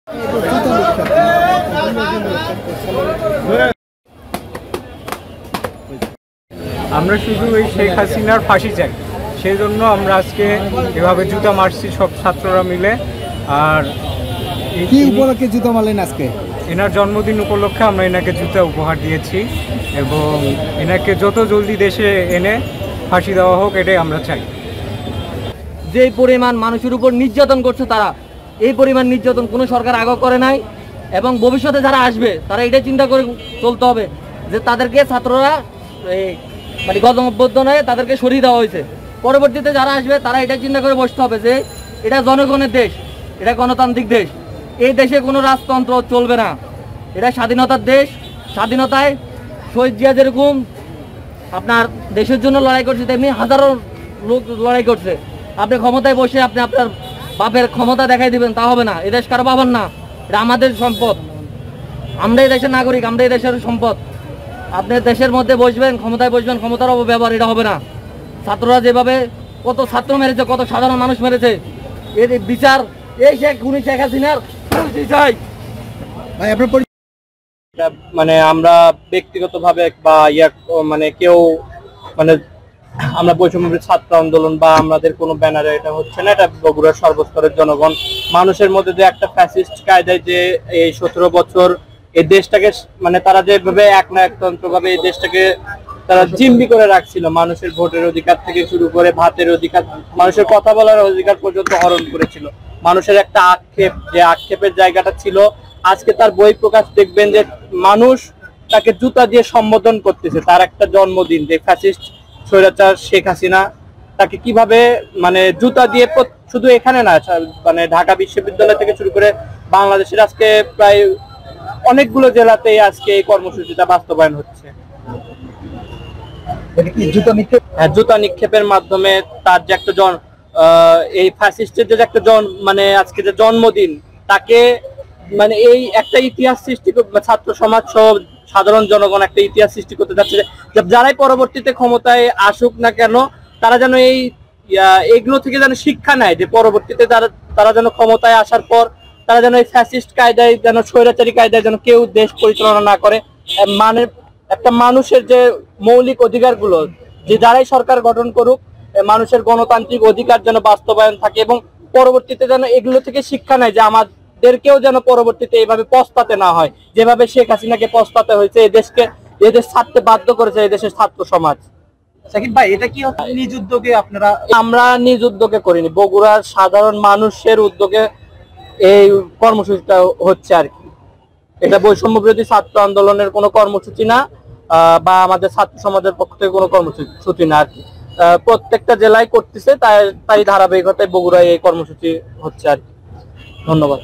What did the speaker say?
আমরা শুধু এই শেখ হাসিনার ফাঁসি চাই, সেই জন্য আমরা আজকে এভাবে জুতা মারছি সব ছাত্ররা মিলে। আর কি উপলক্ষে জুতা মারলেন আজকে? এনার জন্মদিন উপলক্ষে আমরা এনাকে জুতা উপহার দিয়েছি এবং এনাকে যত জলদি দেশে এনে ফাঁসি দেওয়া হোক, এটাই আমরা চাই। যে পরিমাণ মানুষের উপর নির্যাতন করছে, তারা এই পরিমাণ নির্যাতন কোনো সরকার আগে করে নাই এবং ভবিষ্যতে যারা আসবে তারা এটাই চিন্তা করে চলতে হবে যে তাদেরকে ছাত্ররা মানে গণঅভ্যুত্থানে তাদেরকে সরিয়ে দেওয়া হয়েছে। পরবর্তীতে যারা আসবে তারা এটা চিন্তা করে বসতে হবে যে এটা জনগণের দেশ, এটা গণতান্ত্রিক দেশ, এই দেশে কোনো রাজতন্ত্র চলবে না, এটা স্বাধীনতার দেশ। স্বাধীনতায় শহীদ জিয়া যেরকম আপনার দেশের জন্য লড়াই করছে, তেমনি হাজারো লোক লড়াই করছে। আপনি ক্ষমতায় বসে আপনি আপনার বাপের ক্ষমতা দেখাই দিবেন, তা হবে না। এ দেশ কারো বাবার না, এটা আমাদের সম্পদ, আমরা এই দেশের নাগরিক, আমরা এই দেশের সম্পদ। আপনি দেশের মধ্যে বসবেন, ক্ষমতায় বসবেন, ক্ষমতার অপব্যবহার, এটা হবে না। ছাত্ররা যেভাবে কত ছাত্র মেরেছে, কত সাধারণ মানুষ মেরেছে, এর বিচার এই শেখ হাসিনার চাই। মানে আমরা ব্যক্তিগতভাবে বা মানে কেউ মানে আমরা বৈষম্য ছাত্র আন্দোলন বা আমাদের কোনো ব্যানারে এটা হচ্ছে না, এটা বগুড়ার সর্বস্তরের জনগণ মানুষের মধ্যে যে একটা ফ্যাসিস্ট কায়দায় যে এই 17 বছর এই দেশটাকে মানে তারা যেভাবে এক না একতন্ত্র ভাবে এই দেশটাকে তারা জিম্মি করে রাখছিল, মানুষের ভোটের অধিকার থেকে শুরু করে ভাতের অধিকার, মানুষের কথা বলার অধিকার পর্যন্ত হরণ করেছিল। মানুষের একটা আক্ষেপ, যে আক্ষেপের জায়গাটা ছিল, আজকে তার বই প্রকাশ দেখবেন যে মানুষ তাকে জুতা দিয়ে সম্বোধন করতেছে। তার একটা জন্মদিন, যে ফ্যাসিস্ট স্বৈরাচার শেখ হাসিনা তাকে কিভাবে মানে জুতা দিয়ে, শুধু এখানে না, মানে ঢাকা বিশ্ববিদ্যালয় থেকে শুরু করে বাংলাদেশের আজকে প্রায় অনেকগুলো জেলাতেই আজকে এই কর্মসূচিটা বাস্তবায়ন হচ্ছে। জুতা নিক্ষেপের মাধ্যমে তার যে একটা এই ফ্যাসিস্টের যে একটা মানে আজকে যে জন্মদিন, তাকে মানে এই একটা ইতিহাস সৃষ্টি, ছাত্র সমাজ সহ সাধারণ জনগণ একটা ইতিহাস সৃষ্টি করতে যাচ্ছে যে যারাই পরবর্তীতে ক্ষমতায় আসুক না কেন, তারা যেন এইগুলো থেকে যেন শিক্ষা নেয়, যে পরবর্তীতে তারা যেন ক্ষমতায় আসার পর তারা যেন এই ফ্যাসিস্ট কায়দায়, যেন স্বৈরাচারী কায়দায় যেন কেউ দেশ পরিচালনা না করে। মানে একটা মানুষের যে মৌলিক অধিকারগুলো, যে যারাই সরকার গঠন করুক, মানুষের গণতান্ত্রিক অধিকার যেন বাস্তবায়ন থাকে এবং পরবর্তীতে যেন এগুলো থেকে শিক্ষা নেয়, যে আমাদেরকেও যেন পরবর্তীতে এইভাবে পস্তাতে না হয়, যেভাবে শেখ হাসিনাকে পস্তাতে হয়েছে। এদেশ ছাড়তে বাধ্য করেছে এই দেশের ছাত্র সমাজ। সাকিব ভাই, এটা কি নিজ উদ্যোগে আপনারা? আমরা নিজ উদ্যোগে করিনি, বগুড়ার সাধারণ মানুষের উদ্যোগে এই কর্মসূচিটা হচ্ছে আর কি। এটা বৈষম্য বিরোধী ছাত্র আন্দোলনের কোনো কর্মসূচি না, বা আমাদের ছাত্র সমাজের পক্ষ থেকে কোনো কর্মসূচি না আর কি। প্রত্যেকটা জেলায় করতেছে, তাই ধারাবাহিকতায় বগুড়ায় এই কর্মসূচি হচ্ছে আর কি। ধন্যবাদ।